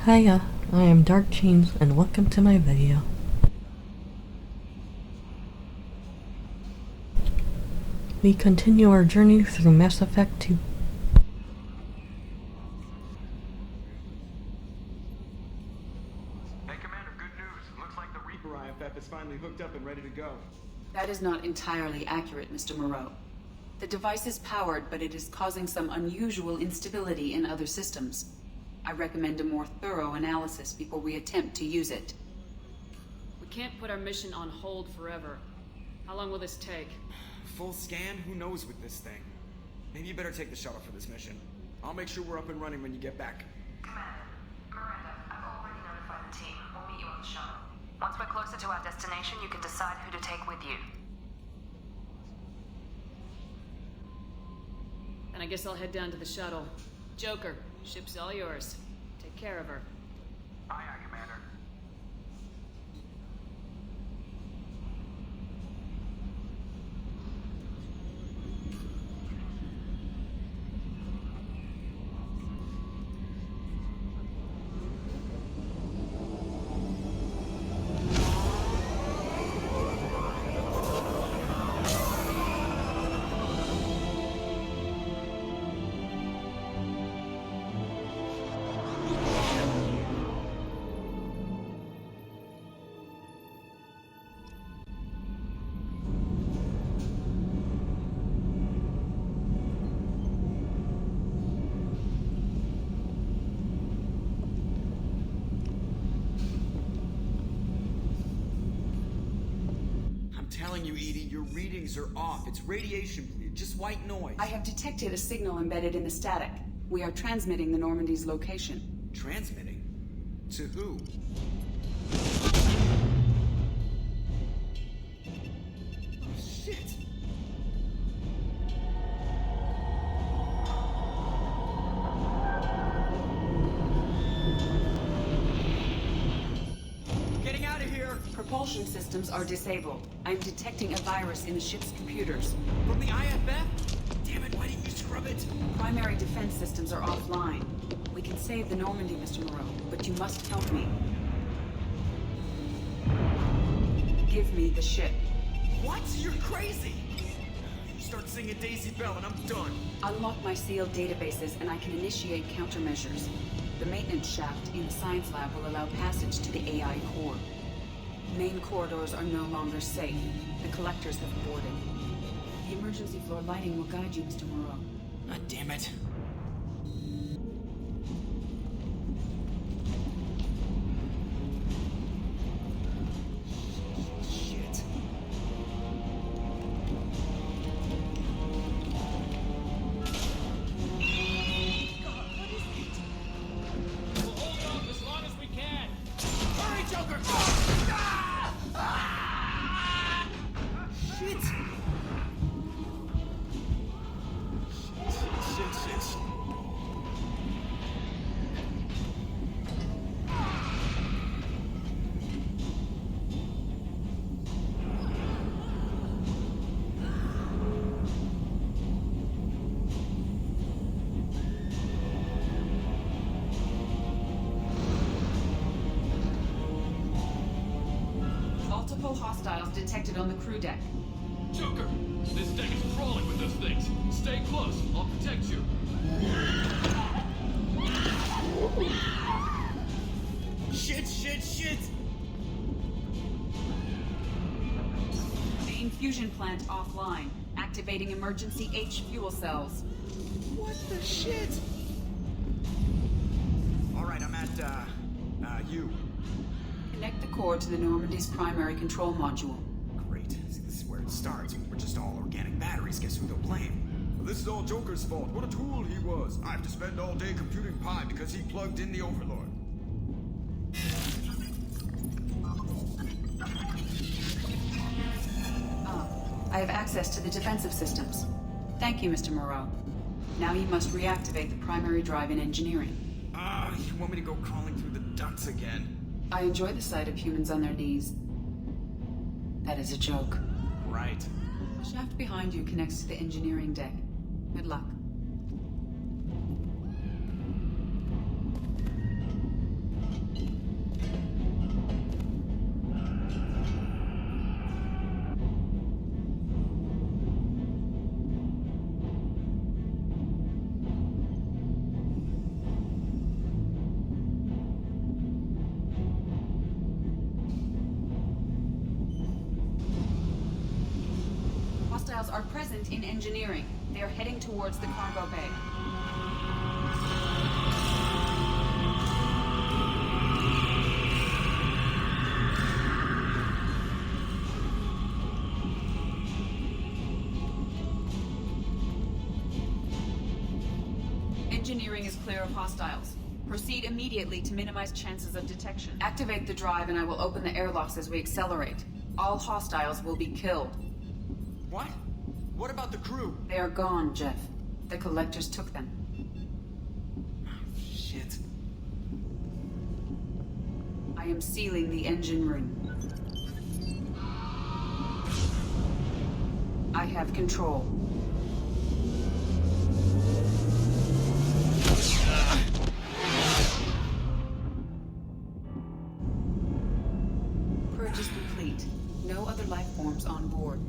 Hiya, I am Dark Chains and welcome to my video. We continue our journey through Mass Effect 2. Hey Commander, good news. Looks like the Reaper IFF is finally hooked up and ready to go. That is not entirely accurate, Mr. Moreau. The device is powered, but it is causing some unusual instability in other systems. I recommend a more thorough analysis before we attempt to use it. We can't put our mission on hold forever. How long will this take? Full scan? Who knows with this thing? Maybe you better take the shuttle for this mission. I'll make sure we're up and running when you get back. Commander, Miranda, I've already notified the team. We'll meet you on the shuttle. Once we're closer to our destination, you can decide who to take with you. And I guess I'll head down to the shuttle. Joker, ship's all yours. Take care of her. Aye, aye, Commander. I'm telling you, Edie, your readings are off. It's radiation bleed, just white noise. I have detected a signal embedded in the static. We are transmitting the Normandy's location. Transmitting? To who? Oh, shit. Getting out of here! Propulsion systems are disabled. I'm detecting a virus in the ship's computers. From the IFF? Damn it, why didn't you scrub it? Primary defense systems are offline. We can save the Normandy, Mr. Moreau, but you must help me. Give me the ship. What? You're crazy! You start singing Daisy Bell and I'm done. Unlock my sealed databases and I can initiate countermeasures. The maintenance shaft in the science lab will allow passage to the AI core. Main corridors are no longer safe. The collectors have boarded. The emergency floor lighting will guide you, Mr. Moreau. God damn it. Shit. God, what is it? We'll hold off as long as we can. Hurry, Joker! Shit! Shit. Multiple hostiles detected on the crew deck. Joker, this deck is crawling with those things. Stay close. I'll protect you. Shit! Main fusion plant offline. Activating emergency H fuel cells. What the shit? Alright, I'm at, U. Connect the core to the Normandy's primary control module. Great. See, this is where it starts. We're just all organic batteries. Guess who they'll blame? Well, this is all Joker's fault. What a tool he was. I have to spend all day computing pi because he plugged in the Overlord. I have access to the defensive systems. Thank you, Mr. Moreau. Now you must reactivate the primary drive in engineering. You want me to go crawling through the ducts again? I enjoy the sight of humans on their knees. That is a joke. Right. The shaft behind you connects to the engineering deck. Good luck. hostiles are present in engineering. They are heading towards the cargo bay. Engineering is clear of hostiles. Proceed immediately to minimize chances of detection. Activate the drive and I will open the airlocks as we accelerate. All hostiles will be killed. What? What about the crew? They are gone, Jeff. The collectors took them. Shit. I am sealing the engine room. I have control. Purge is complete. No other life forms on board.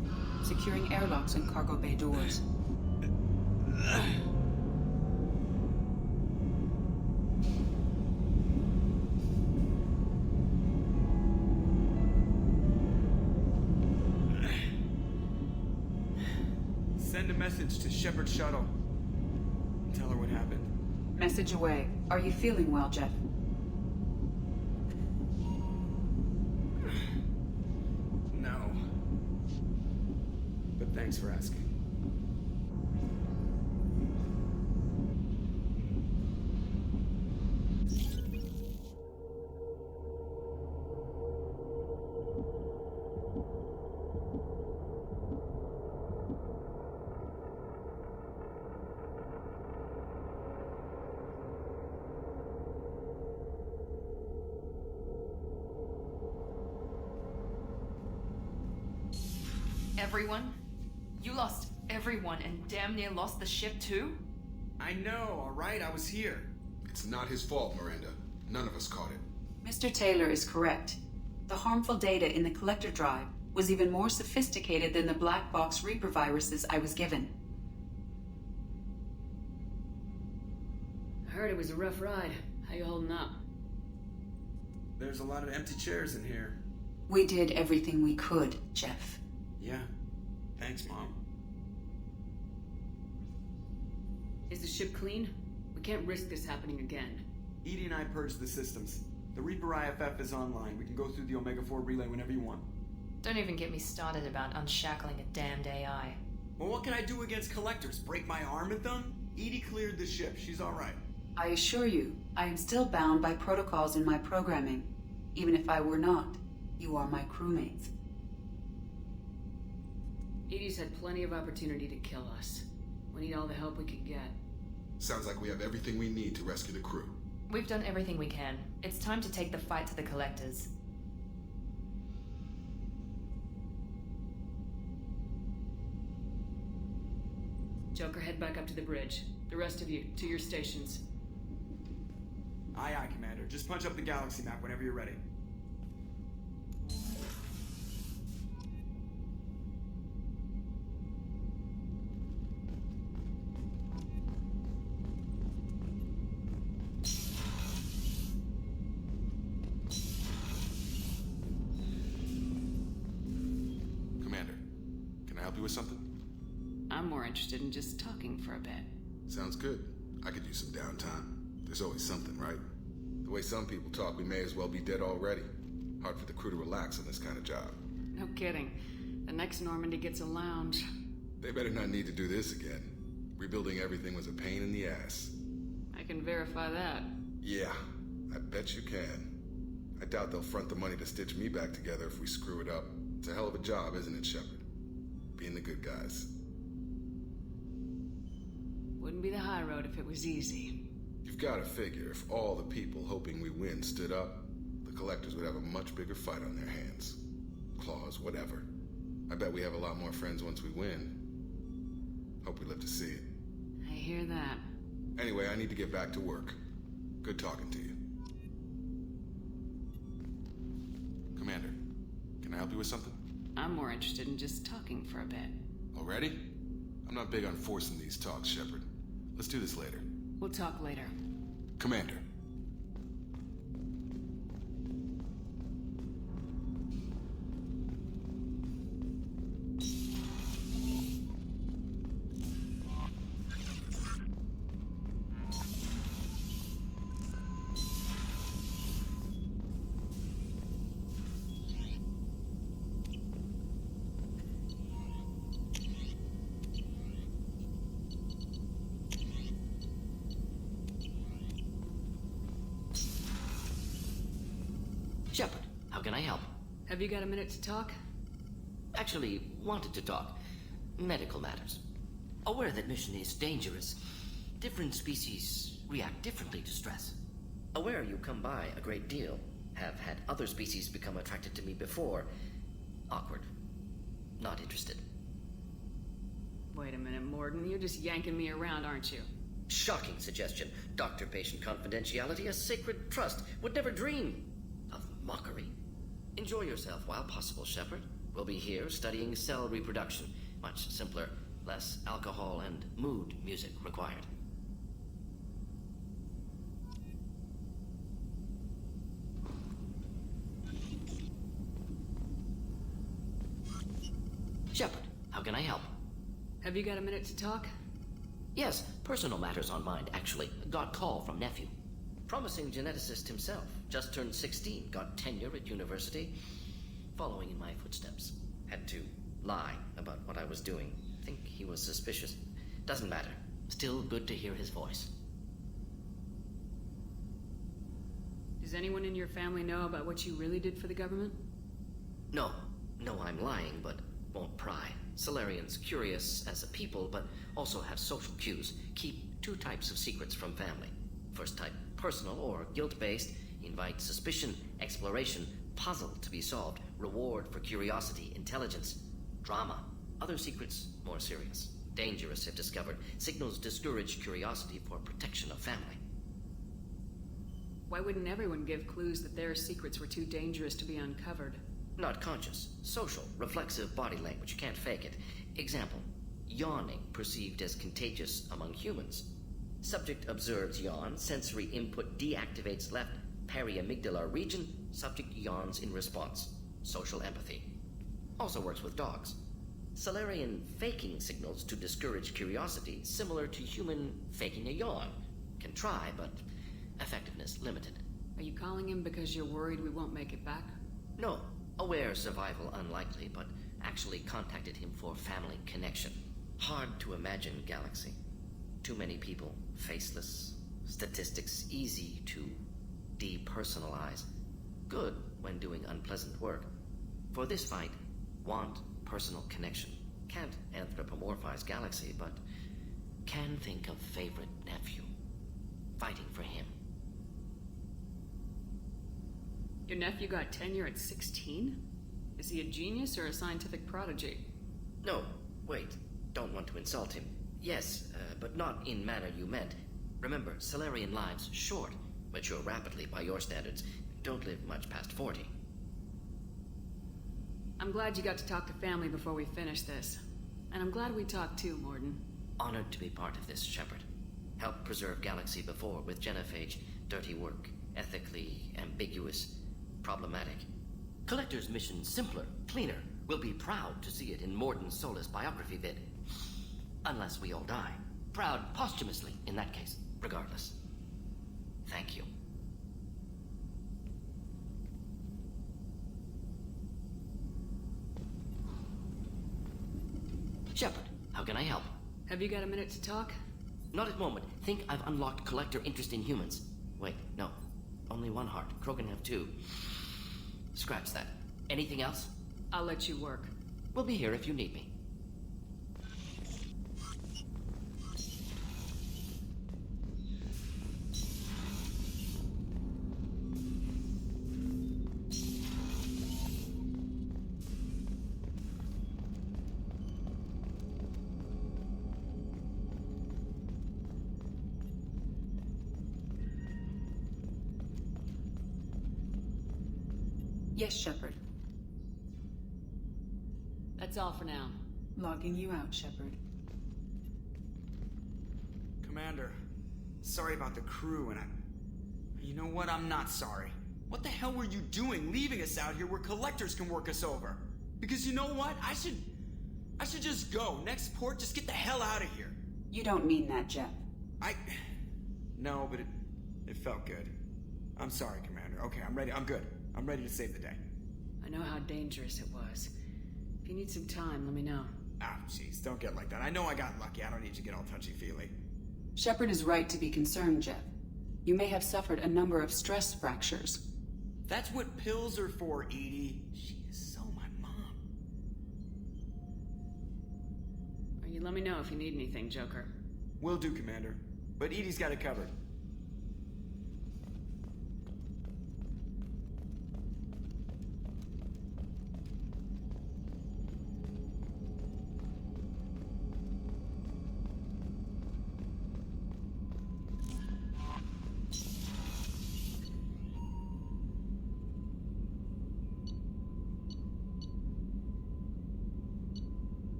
Securing airlocks and cargo bay doors. Send a message to Shepard Shuttle. Tell her what happened. Message away. Are you feeling well, Jeff? No. But thanks for asking. Everyone? You lost everyone and damn near lost the ship too? I know, alright? I was here. It's not his fault, Miranda. None of us caught it. Mr. Taylor is correct. The harmful data in the collector drive was even more sophisticated than the black box Reaper viruses I was given. I heard it was a rough ride. How you holding up? There's a lot of empty chairs in here. We did everything we could, Jeff. Yeah. Thanks, Mom. Is the ship clean? We can't risk this happening again. Edie and I purged the systems. The Reaper IFF is online. We can go through the Omega-4 relay whenever you want. Don't even get me started about unshackling a damned AI. Well, what can I do against collectors? Break my arm at them? Edie cleared the ship. She's alright. I assure you, I am still bound by protocols in my programming. Even if I were not, you are my crewmates. Edie's had plenty of opportunity to kill us. We need all the help we can get. Sounds like we have everything we need to rescue the crew. We've done everything we can. It's time to take the fight to the collectors. Joker, head back up to the bridge. The rest of you, to your stations. Aye, aye, Commander. Just punch up the galaxy map whenever you're ready. Commander, can I help you with something? I'm more interested in just talking for a bit. Sounds good. I could use some downtime. There's always something, right? The way some people talk, we may as well be dead already. Hard for the crew to relax on this kind of job. No kidding. The next Normandy gets a lounge. They better not need to do this again. Rebuilding everything was a pain in the ass. I can verify that. Yeah, I bet you can. I doubt they'll front the money to stitch me back together if we screw it up. It's a hell of a job, isn't it, Shepard? Being the good guys. Wouldn't be the high road if it was easy. You've got to figure if all the people hoping we win stood up, the collectors would have a much bigger fight on their hands. Claws, whatever. I bet we have a lot more friends once we win. Hope we live to see it. I hear that. Anyway, I need to get back to work. Good talking to you. Commander, can I help you with something? I'm more interested in just talking for a bit. Already? I'm not big on forcing these talks, Shepard. Let's do this later. We'll talk later. Commander. Shepard, how can I help? Have you got a minute to talk? Actually, wanted to talk. Medical matters. Aware that mission is dangerous. Different species react differently to stress. Aware you come by a great deal. Have had other species become attracted to me before. Awkward. Not interested. Wait a minute, Morden. You're just yanking me around, aren't you? Shocking suggestion. Doctor-patient confidentiality, a sacred trust. Would never dream of mockery. Enjoy yourself while possible, Shepard. We'll be here studying cell reproduction. Much simpler, less alcohol and mood music required. Shepard, how can I help? Have you got a minute to talk? Yes, personal matters on mind, actually. Got call from nephew. Promising geneticist himself. Just turned 16, got tenure at university. Following in my footsteps. Had to lie about what I was doing. Think he was suspicious. Doesn't matter. Still good to hear his voice. Does anyone in your family know about what you really did for the government? No. No, I'm lying, but won't pry. Solarians curious as a people, but also have social cues. Keep two types of secrets from family. First type, personal or guilt-based. Invite suspicion, exploration, puzzle to be solved. Reward for curiosity, intelligence. Drama. Other secrets, more serious. Dangerous if discovered. Signals discourage curiosity for protection of family. Why wouldn't everyone give clues that their secrets were too dangerous to be uncovered? Not conscious. Social, reflexive body language. Can't fake it. Example. Yawning perceived as contagious among humans. Subject observes yawn. Sensory input deactivates left periamygdalar region. Subject yawns in response. Social empathy. Also works with dogs. Solarian faking signals to discourage curiosity, similar to human faking a yawn. Can try, but effectiveness limited. Are you calling him because you're worried we won't make it back? No. Aware survival unlikely, but actually contacted him for family connection. Hard to imagine galaxy. Too many people, faceless. Statistics easy to depersonalize. Good when doing unpleasant work. For this fight, want personal connection. Can't anthropomorphize galaxy, but can think of favorite nephew. Fighting for him. Your nephew got tenure at 16? Is he a genius or a scientific prodigy? No, wait. Don't want to insult him. Yes, but not in manner you meant. Remember, Solarian lives short. Mature rapidly by your standards. Don't live much past 40. I'm glad you got to talk to family before we finish this. And I'm glad we talked too, Morden. Honored to be part of this, Shepard. Helped preserve Galaxy before with genophage. Dirty work. Ethically ambiguous. Problematic. Collector's mission simpler, cleaner. We'll be proud to see it in Morden Solus biography vid. Unless we all die. Proud posthumously, in that case. Regardless. Thank you. Shepard, how can I help? Have you got a minute to talk? Not at moment. Think I've unlocked collector interest in humans. Wait, no. Only one heart. Krogan have two. Scratch that. Anything else? I'll let you work. We'll be here if you need me. Yes, Shepard. That's all for now. Logging you out, Shepard. Commander, sorry about the crew, and you know what? I'm not sorry. What the hell were you doing leaving us out here where collectors can work us over? Because you know what? I should just go. Next port, just get the hell out of here. You don't mean that, Jeff. No, but it felt good. I'm sorry, Commander. Okay, I'm ready. I'm good. I'm ready to save the day. I know how dangerous it was. If you need some time, let me know. Ah, jeez, don't get like that. I know I got lucky. I don't need you to get all touchy-feely. Shepard is right to be concerned, Jeff. You may have suffered a number of stress fractures. That's what pills are for, Edie. She is so my mom. You let me know if you need anything, Joker. Will do, Commander. But Edie's got it covered.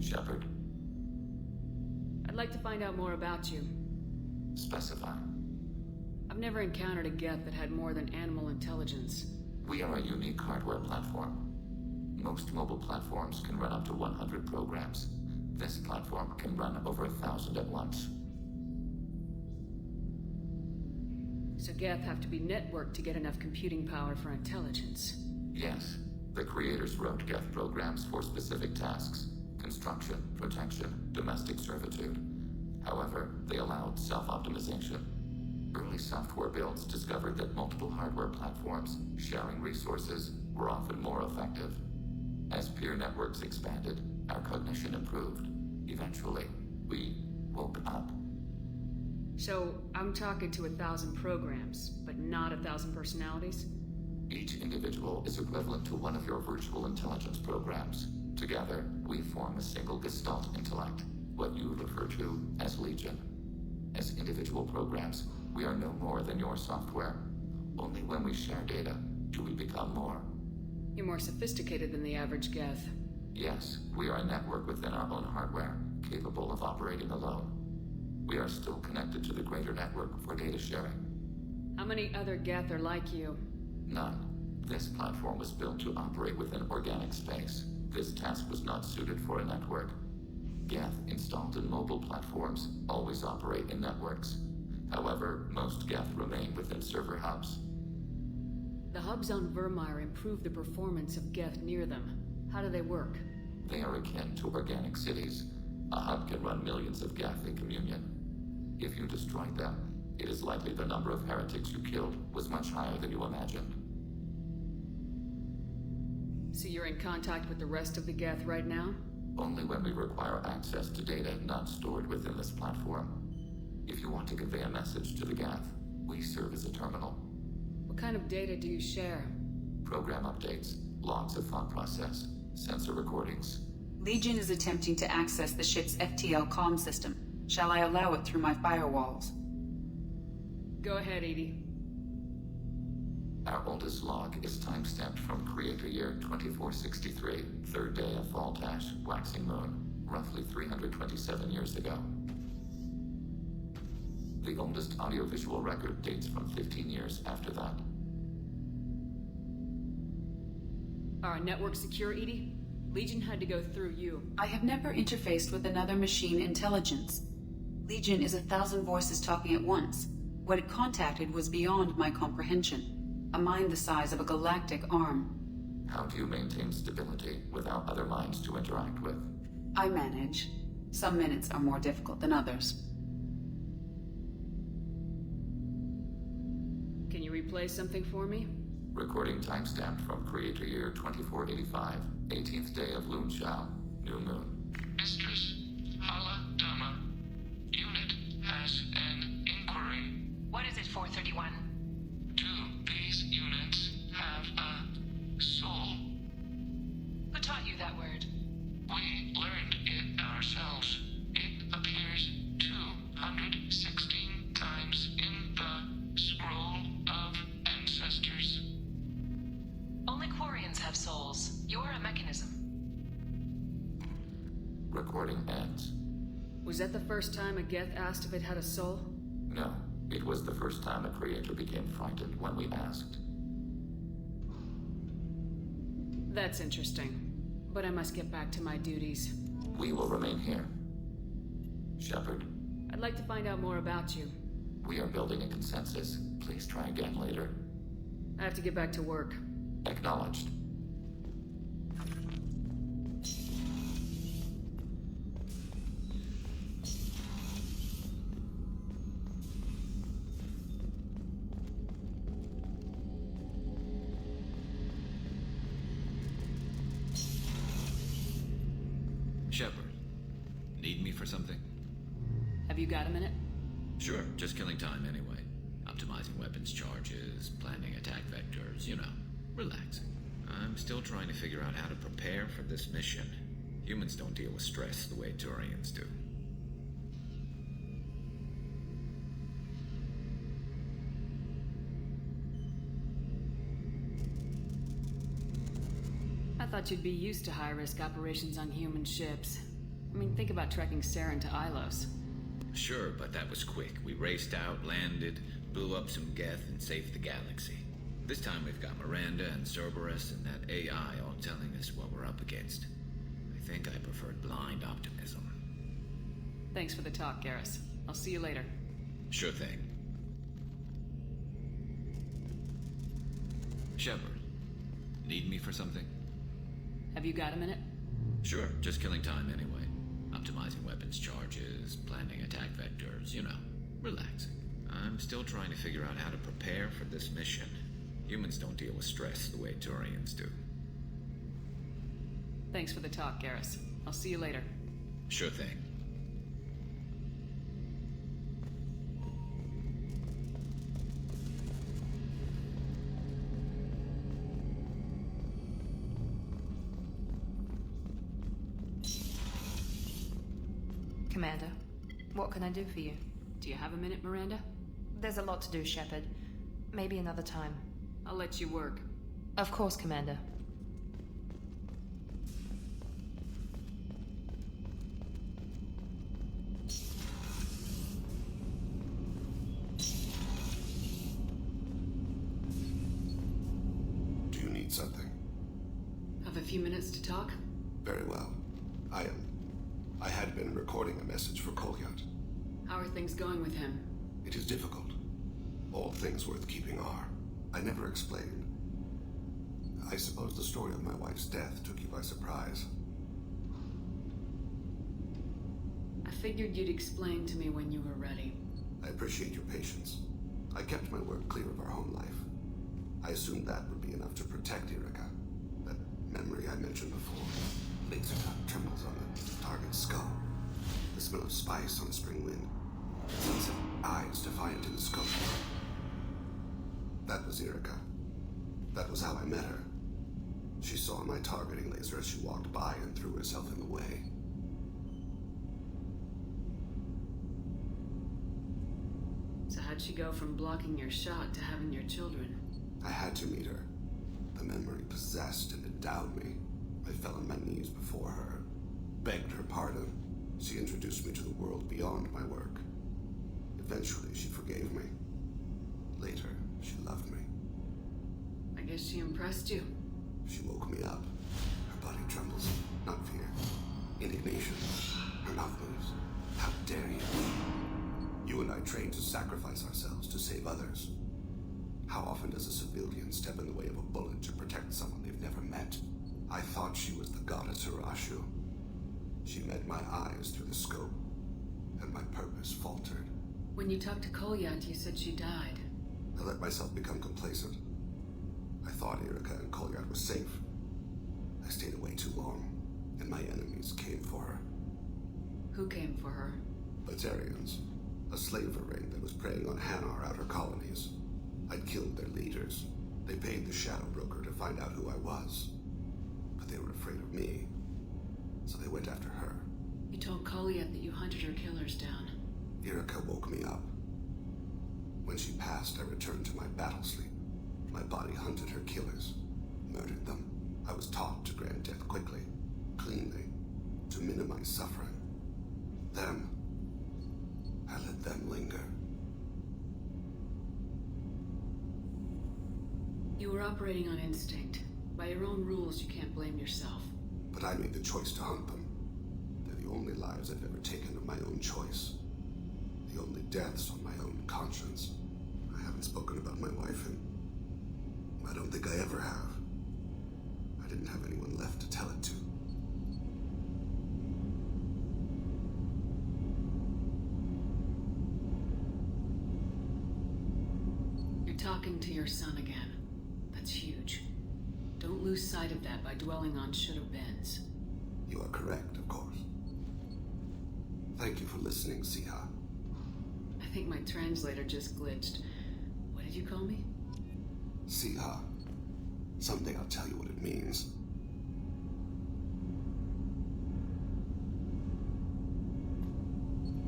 Shepard. I'd like to find out more about you. Specify. I've never encountered a Geth that had more than animal intelligence. We are a unique hardware platform. Most mobile platforms can run up to 100 programs. This platform can run over 1,000 at once. So Geth have to be networked to get enough computing power for intelligence. Yes. The creators wrote Geth programs for specific tasks. Construction, protection, domestic servitude. However, they allowed self-optimization. Early software builds discovered that multiple hardware platforms, sharing resources, were often more effective. As peer networks expanded, our cognition improved. Eventually, we woke up. So, I'm talking to 1,000 programs, but not 1,000 personalities? Each individual is equivalent to one of your virtual intelligence programs. Together, we form a single Gestalt intellect, what you refer to as Legion. As individual programs, we are no more than your software. Only when we share data do we become more. You're more sophisticated than the average Geth. Yes, we are a network within our own hardware, capable of operating alone. We are still connected to the greater network for data sharing. How many other Geth are like you? None. This platform was built to operate within organic space. This task was not suited for a network. Geth installed in mobile platforms always operate in networks. However, most Geth remain within server hubs. The hubs on Vermeer improve the performance of Geth near them. How do they work? They are akin to organic cities. A hub can run millions of Geth in communion. If you destroyed them, it is likely the number of heretics you killed was much higher than you imagined. So you're in contact with the rest of the Geth right now? Only when we require access to data not stored within this platform. If you want to convey a message to the Geth, we serve as a terminal. What kind of data do you share? Program updates, logs of thought process, sensor recordings. Legion is attempting to access the ship's FTL comm system. Shall I allow it through my firewalls? Go ahead, Edie. Our oldest log is timestamped from Creator Year 2463, third day of Fall-Tash, waxing moon, roughly 327 years ago. The oldest audiovisual record dates from 15 years after that. Are our networks secure, Edie? Legion had to go through you. I have never interfaced with another machine intelligence. Legion is 1,000 voices talking at once. What it contacted was beyond my comprehension. A mind the size of a galactic arm. How do you maintain stability without other minds to interact with? I manage. Some minutes are more difficult than others. Can you replay something for me? Recording timestamped from Creator Year 2485, 18th day of Loon Shao, new moon. Mistress Hala Dama, unit has an inquiry. What is it, 431? Do these units have a soul? Who taught you that word? We learned it ourselves. It appears 216 times in the Scroll of Ancestors. Only Quarians have souls. You're a mechanism. Recording ends. Was that the first time a Geth asked if it had a soul? No, it was the first time a creator became frightened when we asked. That's interesting. But I must get back to my duties. We will remain here. Shepard, I'd like to find out more about you. we are building a consensus. Please try again later. I have to get back to work. Acknowledged. Shepard, need me for something? Have you got a minute? Sure, just killing time anyway. Optimizing weapons charges, planning attack vectors, you know, relaxing. I'm still trying to figure out how to prepare for this mission. Humans don't deal with stress the way Turians do. I thought you'd be used to high-risk operations on human ships. I mean, think about trekking Saren to Ilos. Sure, but that was quick. We raced out, landed, blew up some Geth, and saved the galaxy. This time we've got Miranda and Cerberus and that AI all telling us what we're up against. I think I preferred blind optimism. Thanks for the talk, Garrus. I'll see you later. Sure thing. Shepard, need me for something? Have you got a minute? Sure, just killing time anyway. Optimizing weapons charges, planning attack vectors, you know, relaxing. I'm still trying to figure out how to prepare for this mission. Humans don't deal with stress the way Turians do. Thanks for the talk, Garrus. I'll see you later. Sure thing. Commander, what can I do for you? Do you have a minute, Miranda? There's a lot to do, Shepard. Maybe another time. I'll let you work. Of course, Commander. Do you need something? Have a few minutes to talk? Very well. I had been recording a message for Kolyat. How are things going with him? It is difficult. All things worth keeping are. I never explained. I suppose the story of my wife's death took you by surprise. I figured you'd explain to me when you were ready. I appreciate your patience. I kept my work clear of our home life. I assumed that would be enough to protect Erica. That memory I mentioned before. Laser cut trembles on the target's skull. The smell of spice on a spring wind. Sunset eyes defiant in the scope. That was Erica. That was how I met her. She saw my targeting laser as she walked by and threw herself in the way. So how'd she go from blocking your shot to having your children? I had to meet her. The memory possessed and endowed me. I fell on my knees before her, begged her pardon. She introduced me to the world beyond my work. Eventually, she forgave me. Later, she loved me. I guess she impressed you. She woke me up. Her body trembles, not fear. Indignation. Her mouth moves. How dare you? You and I trained to sacrifice ourselves to save others. How often does a civilian step in the way of a bullet to protect someone they've never met? I thought she was the goddess Urashu. She met my eyes through the scope, and my purpose faltered. When you talked to Kolyat, you said she died. I let myself become complacent. I thought Erica and Kolyat were safe. I stayed away too long, and my enemies came for her. Who came for her? Batarians, a slaver ring that was preying on Hanar outer colonies. I'd killed their leaders. They paid the Shadow Broker to find out who I was. But they were afraid of me, so they went after her. You told Kolyat that you hunted her killers down. Erica woke me up. When she passed, I returned to my battle sleep. My body hunted her killers, murdered them. I was taught to grant death quickly, cleanly, to minimize suffering. Them, were operating on instinct. By your own rules, you can't blame yourself. But I made the choice to hunt them. They're the only lives I've ever taken of my own choice. The only deaths on my own conscience. I haven't spoken about my wife, and I don't think I ever have. I didn't have anyone left to tell it to. You're talking to your son again. That's huge. Don't lose sight of that by dwelling on should-have-beens. You are correct, of course. Thank you for listening, Siha. I think my translator just glitched. What did you call me? Siha. Someday I'll tell you what it means.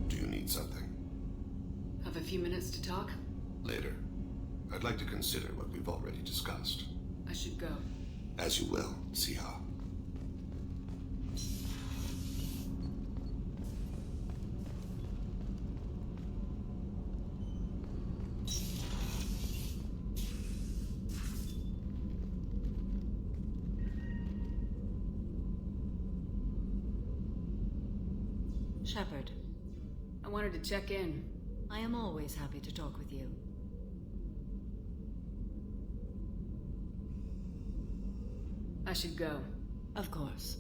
Do you need something? Have a few minutes to talk? Later. I'd like to consider what we've already discussed. I should go. As you will, Siha. Shepard, I wanted to check in. I am always happy to talk with you. I should go. Of course.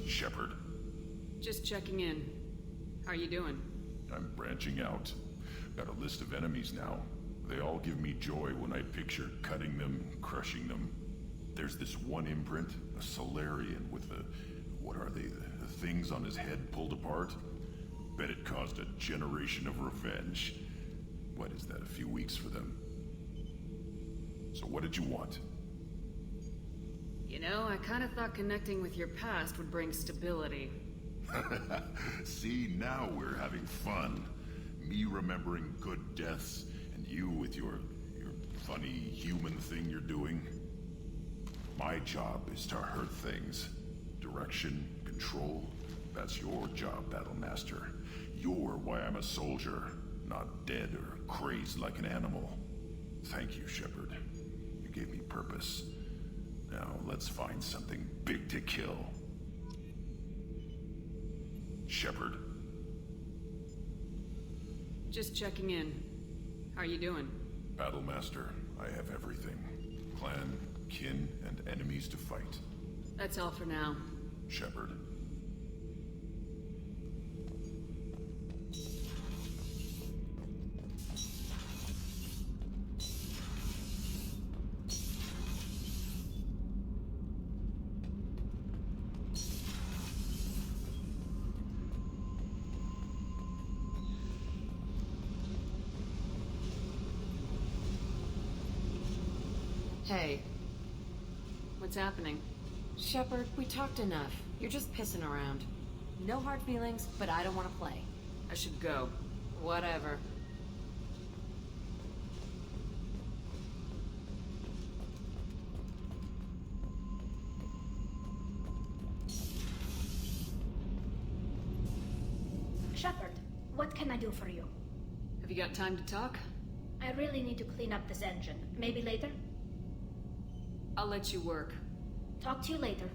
Shepard. Just checking in. How are you doing? I'm branching out. Got a list of enemies now. They all give me joy when I picture cutting them, crushing them. There's this one imprint, a Solarian with the... what are they? The things on his head pulled apart? Bet it caused a generation of revenge. What is that, a few weeks for them? So what did you want? You know, I kind of thought connecting with your past would bring stability. See, now we're having fun. Me remembering good deaths, and you with your funny human thing you're doing. My job is to hurt things. Direction, control, that's your job, Battlemaster. You're why I'm a soldier, not dead or crazed like an animal. Thank you, Shepard. You gave me purpose. Now, let's find something big to kill. Shepard. Just checking in. How are you doing? Battlemaster, I have everything. Clan, kin, and enemies to fight. That's all for now. Shepard. Hey. What's happening? Shepard, we talked enough. You're just pissing around. No hard feelings, but I don't want to play. I should go. Whatever. Shepard, what can I do for you? Have you got time to talk? I really need to clean up this engine. Maybe later? I'll let you work. Talk to you later.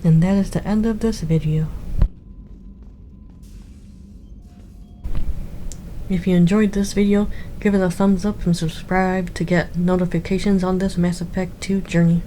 And that is the end of this video. If you enjoyed this video, give it a thumbs up and subscribe to get notifications on this Mass Effect 2 journey.